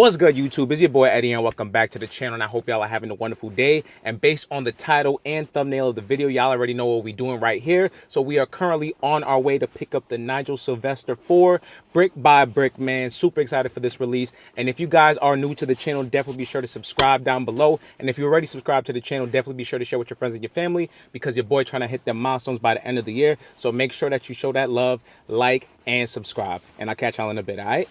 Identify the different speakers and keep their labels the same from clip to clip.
Speaker 1: What's good, YouTube? It's your boy Eddie and welcome back to the channel, and I hope y'all are having a wonderful day. And based on the title and thumbnail of the video, y'all already know what we're doing right here. So we are currently on our way to pick up the Nigel Sylvester 4 brick by brick, man. Super excited for this release. And if you guys are new to the channel, definitely be sure to subscribe down below. And if you already subscribed to the channel, definitely be sure to share with your friends and your family, because your boy trying to hit them milestones by the end of the year. So make sure that you show that love, like, and subscribe. And I'll catch y'all in a bit, all right?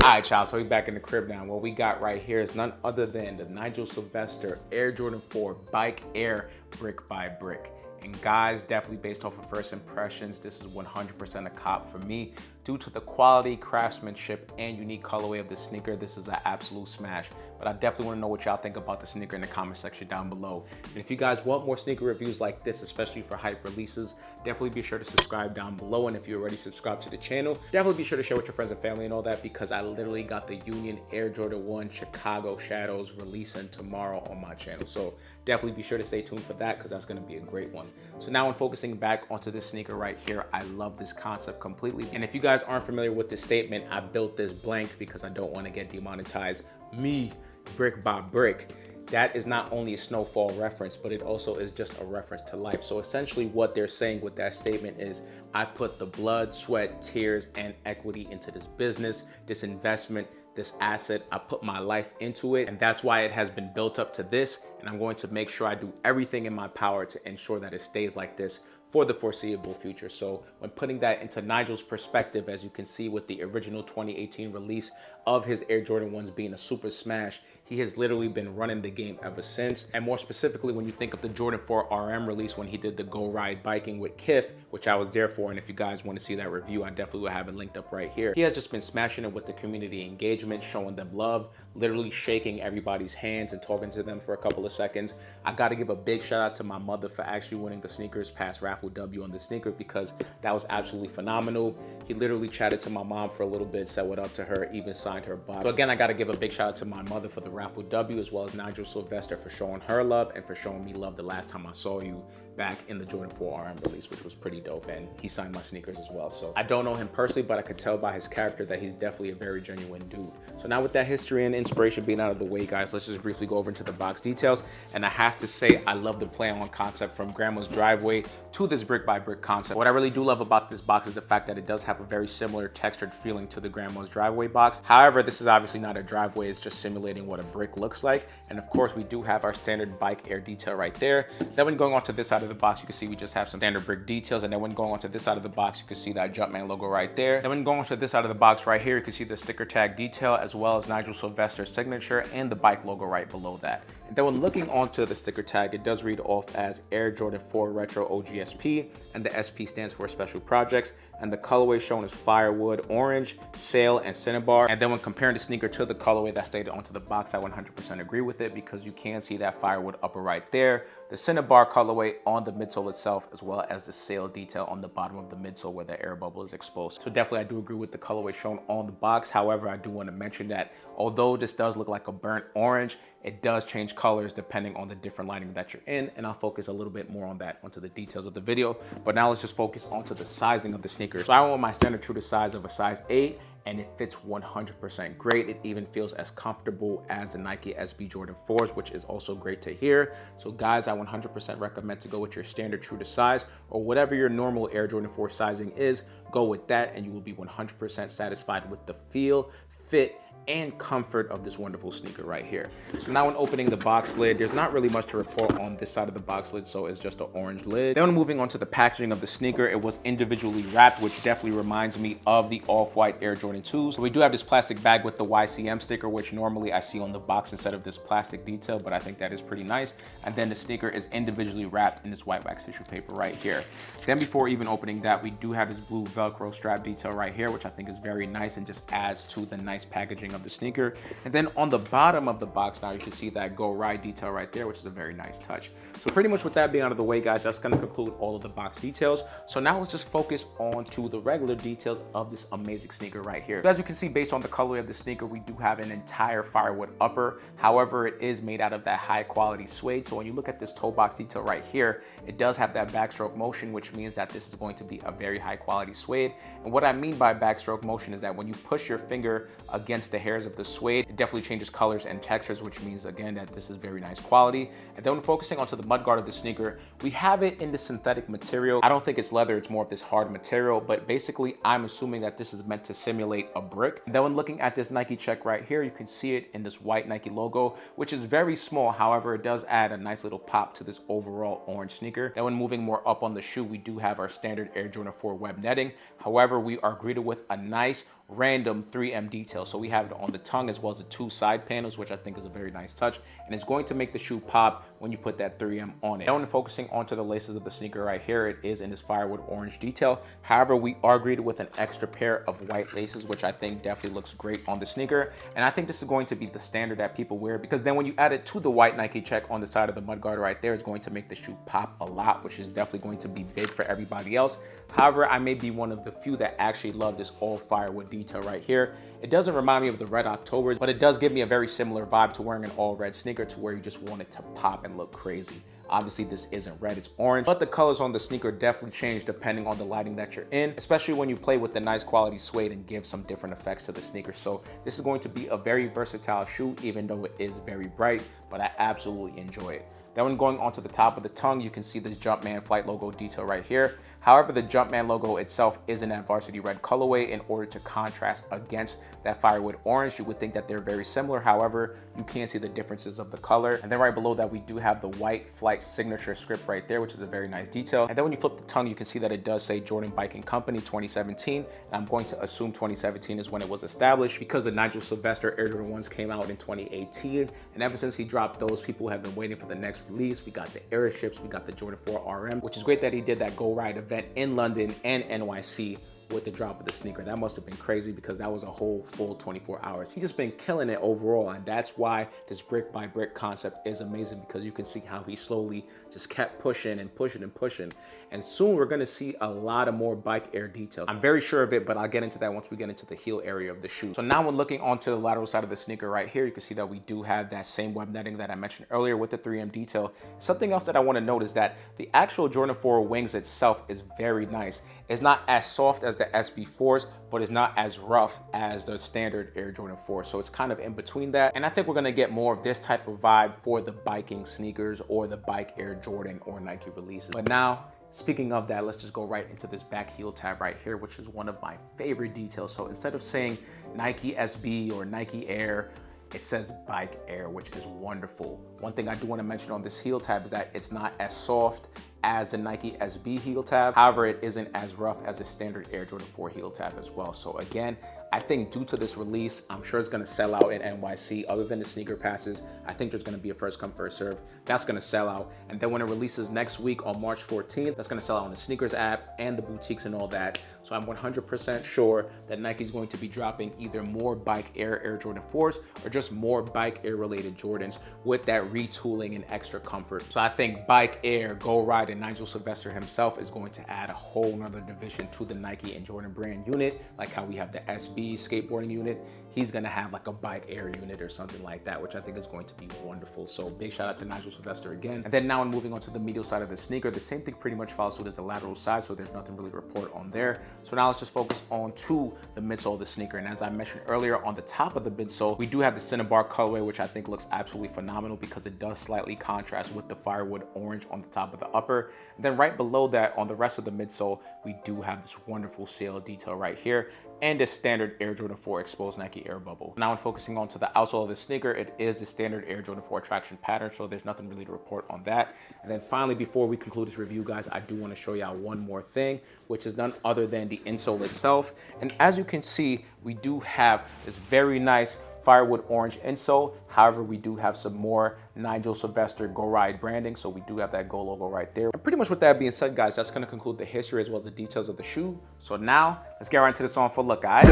Speaker 1: Alright, y'all, so we back in the crib now. What we got right here is none other than the Nigel Sylvester Air Jordan 4 Bike Air brick by brick. And guys, definitely based off of first impressions, this is 100% a cop for me. Due to the quality, craftsmanship, and unique colorway of the sneaker, this is an absolute smash. But I definitely want to know what y'all think about the sneaker in the comment section down below. And if you guys want more sneaker reviews like this, especially for hype releases, definitely be sure to subscribe down below. And if you already subscribed to the channel, definitely be sure to share with your friends and family and all that, because I literally got the Union Air Jordan 1 Chicago Shadows releasing tomorrow on my channel. So definitely be sure to stay tuned for that, because that's going to be a great one. So now, when focusing back onto this sneaker right here, I love this concept completely. And if you guys aren't familiar with this statement, I built this blank because I don't want to get demonetized. Me, brick by brick. That is not only a snowfall reference, but it also is just a reference to life. So essentially what they're saying with that statement is, I put the blood, sweat, tears, and equity into this business, this investment, this asset. I put my life into it, and that's why it has been built up to this. And I'm going to make sure I do everything in my power to ensure that it stays like this for the foreseeable future. So when putting that into Nigel's perspective, as you can see with the original 2018 release of his Air Jordan 1s being a super smash, he has literally been running the game ever since. And more specifically, when you think of the Jordan 4 RM release, when he did the Go Ride Biking with Kith, which I was there for, and if you guys want to see that review, I definitely will have it linked up right here. He has just been smashing it with the community engagement, showing them love, literally shaking everybody's hands and talking to them for a couple of seconds. I got to give a big shout out to my mother for actually winning the sneakers past raffle W on the sneaker, because that was absolutely phenomenal. He literally chatted to my mom for a little bit, said what up to her, even signed her box. So again, I got to give a big shout out to my mother for the raffle W, as well as Nigel Sylvester for showing her love and for showing me love the last time I saw you back in the Jordan 4 RM release, which was pretty dope. And he signed my sneakers as well. So I don't know him personally, but I could tell by his character that he's definitely a very genuine dude. So now with that history and inspiration being out of the way, guys, let's just briefly go over into the box details. And I have to say, I love the play on concept from grandma's driveway to this brick by brick concept. What I really do love about this box is the fact that it does have a very similar textured feeling to the grandma's driveway box. However, this is obviously not a driveway, it's just simulating what a brick looks like. And of course, we do have our standard bike air detail right there. Then when going on to this side of the box, you can see we just have some standard brick details. And then when going on to this side of the box, you can see that Jumpman logo right there. Then when going on to this side of the box right here, you can see the sticker tag detail, as well as Nigel Sylvester's signature and the bike logo right below that. And then when looking onto the sticker tag, it does read off as Air Jordan 4 Retro OGSP, and the SP stands for Special Projects. And the colorway shown is Firewood, Orange, Sail, and Cinnabar. And then when comparing the sneaker to the colorway that's stated onto the box, I 100% agree with it, because you can see that Firewood upper right there, the Cinnabar colorway on the midsole itself, as well as the Sail detail on the bottom of the midsole where the air bubble is exposed. So definitely I do agree with the colorway shown on the box. However, I do want to mention that although this does look like a burnt orange, it does change colors depending on the different lighting that you're in, and I'll focus a little bit more on that onto the details of the video. But now let's just focus onto the sizing of the sneaker. So I want my standard true to size of a size 8, and it fits 100% great. It even feels as comfortable as the Nike SB Jordan 4s, which is also great to hear. So guys, I 100% recommend to go with your standard true to size, or whatever your normal Air Jordan 4 sizing is. Go with that and you will be 100% satisfied with the feel, fit, and comfort of this wonderful sneaker right here. So now when opening the box lid, there's not really much to report on this side of the box lid, so it's just an orange lid. Then moving on to the packaging of the sneaker, it was individually wrapped, which definitely reminds me of the off-white Air Jordan 2s. So we do have this plastic bag with the YCM sticker, which normally I see on the box instead of this plastic detail, but I think that is pretty nice. And then the sneaker is individually wrapped in this white wax tissue paper right here. Then before even opening that, we do have this blue Velcro strap detail right here, which I think is very nice and just adds to the nice packaging packaging of the sneaker. And then on the bottom of the box now, you can see that Go Ride detail right there, which is a very nice touch. So pretty much with that being out of the way, guys, that's gonna conclude all of the box details. So now let's just focus on to the regular details of this amazing sneaker right here. So as you can see, based on the colorway of the sneaker, we do have an entire firewood upper. However, it is made out of that high quality suede. So when you look at this toe box detail right here, it does have that backstroke motion, which means that this is going to be a very high quality suede. And what I mean by backstroke motion is that when you push your finger against the hairs of the suede, it definitely changes colors and textures, which means again that this is very nice quality. And then when focusing onto the mudguard of the sneaker, we have it in the synthetic material. I don't think it's leather, it's more of this hard material, but basically I'm assuming that this is meant to simulate a brick. And then when looking at this Nike check right here, you can see it in this white Nike logo, which is very small. However, it does add a nice little pop to this overall orange sneaker. Then when moving more up on the shoe, we do have our standard Air Jordan 4 web netting. However, we are greeted with a nice random 3M detail. So we have it on the tongue as well as the two side panels, which I think is a very nice touch. And it's going to make the shoe pop when you put that 3M on it. Now when focusing onto the laces of the sneaker right here, it is in this firewood orange detail. However, we are greeted with an extra pair of white laces, which I think definitely looks great on the sneaker. And I think this is going to be the standard that people wear, because then when you add it to the white Nike check on the side of the mudguard right there, it's going to make the shoe pop a lot, which is definitely going to be big for everybody else. However, I may be one of the few that actually love this all firewood detail right here. It doesn't remind me of the Red Octobers, but it does give me a very similar vibe to wearing an all red sneaker, to where you just want it to pop and look crazy. Obviously, this isn't red, it's orange, but the colors on the sneaker definitely change depending on the lighting that you're in, especially when you play with the nice quality suede and give some different effects to the sneaker. So this is going to be a very versatile shoe, even though it is very bright, but I absolutely enjoy it. Then when going onto the top of the tongue, you can see this Jumpman flight logo detail right here. However, the Jumpman logo itself is in that varsity red colorway in order to contrast against that firewood orange. You would think that they're very similar. However, you can see the differences of the color. And then right below that, we do have the white flight signature script right there, which is a very nice detail. And then when you flip the tongue, you can see that it does say Jordan Biking Company 2017. And I'm going to assume 2017 is when it was established, because the Nigel Sylvester Air Jordan 1s came out in 2018. And ever since he dropped those, people have been waiting for the next release. We got the airships, we got the Jordan 4 RM, which is great that he did that Go Ride event in London and NYC with the drop of the sneaker. That must have been crazy, because that was a whole full 24 hours. He's just been killing it overall, and that's why this brick by brick concept is amazing, because you can see how he slowly just kept pushing and pushing and pushing. And soon we're gonna see a lot of more bike air details. I'm very sure of it, but I'll get into that once we get into the heel area of the shoe. So now when looking onto the lateral side of the sneaker right here, you can see that we do have that same web netting that I mentioned earlier with the 3M detail. Something else that I wanna note is that the actual Jordan 4 wings itself is very nice. It's not as soft as the SB4s, but it's not as rough as the standard Air Jordan 4. So it's kind of in between that. And I think we're gonna get more of this type of vibe for the biking sneakers or the bike Air Jordan or Nike releases. But now, speaking of that, let's just go right into this back heel tab right here, which is one of my favorite details. So instead of saying Nike SB or Nike Air, it says Bike Air, which is wonderful. One thing I do want to mention on this heel tab is that it's not as soft as the Nike SB heel tab. However, it isn't as rough as the standard Air Jordan 4 heel tab as well. So again, I think due to this release, I'm sure it's gonna sell out in NYC. Other than the sneaker passes, I think there's gonna be a first come, first serve. That's gonna sell out. And then when it releases next week on March 14th, that's gonna sell out on the sneakers app and the boutiques and all that. So I'm 100% sure that Nike's going to be dropping either more Bike Air Jordan 4s or just more Bike Air related Jordans with that retooling and extra comfort. So I think Bike Air, Go Ride, and Nigel Sylvester himself is going to add a whole nother division to the Nike and Jordan brand unit, like how we have the SB skateboarding unit. He's gonna have like a Bike Air unit or something like that, which I think is going to be wonderful. So big shout out to Nigel Sylvester again. And then now I'm moving on to the medial side of the sneaker. The same thing pretty much follows suit as the lateral side, so there's nothing really to report on there. So now let's just focus on to the midsole of the sneaker. And as I mentioned earlier, on the top of the midsole, we do have the Cinnabar colorway, which I think looks absolutely phenomenal because it does slightly contrast with the firewood orange on the top of the upper. And then right below that, on the rest of the midsole, we do have this wonderful sail detail right here and a standard Air Jordan 4 exposed Nike air bubble. Now when focusing on to the outsole of the sneaker, it is the standard Air Jordan 4 traction pattern, so there's nothing really to report on that. And then finally, before we conclude this review, guys, I do want to show y'all one more thing, which is none other than the insole itself. And as you can see, we do have this very nice firewood orange insole. However, we do have some more Nigel Sylvester Go Ride branding, so we do have that Go logo right there. And pretty much with that being said, guys, that's gonna conclude the history as well as the details of the shoe. So now, let's get right into this on full look, guys.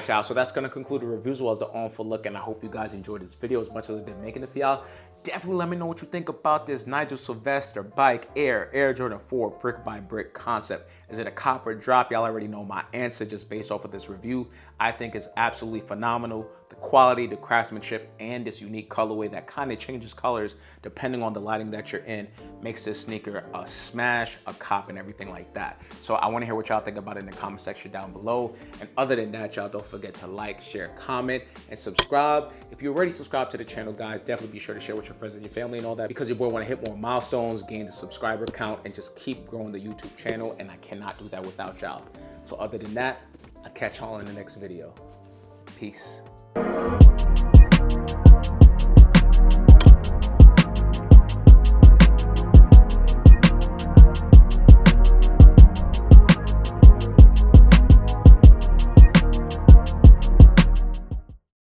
Speaker 1: right, y'all, so that's gonna conclude the review as well as the on-foot look, and I hope you guys enjoyed this video as much as I did making it for y'all. Definitely let me know what you think about this Nigel Sylvester Bike Air Jordan 4 brick by brick concept. Is it a cop or drop? Y'all already know my answer just based off of this review. I think it's absolutely phenomenal. The quality, the craftsmanship, and this unique colorway that kind of changes colors depending on the lighting that you're in makes this sneaker a smash, a cop, and everything like that. So I want to hear what y'all think about it in the comment section down below. And other than that, y'all don't forget to like, share, comment, and subscribe. If you're already subscribed to the channel, guys, definitely be sure to share with your friends and your family and all that, because your boy want to hit more milestones, gain the subscriber count, and just keep growing the YouTube channel, and I cannot do that without y'all. So other than that, I'll catch y'all in the next video. Peace.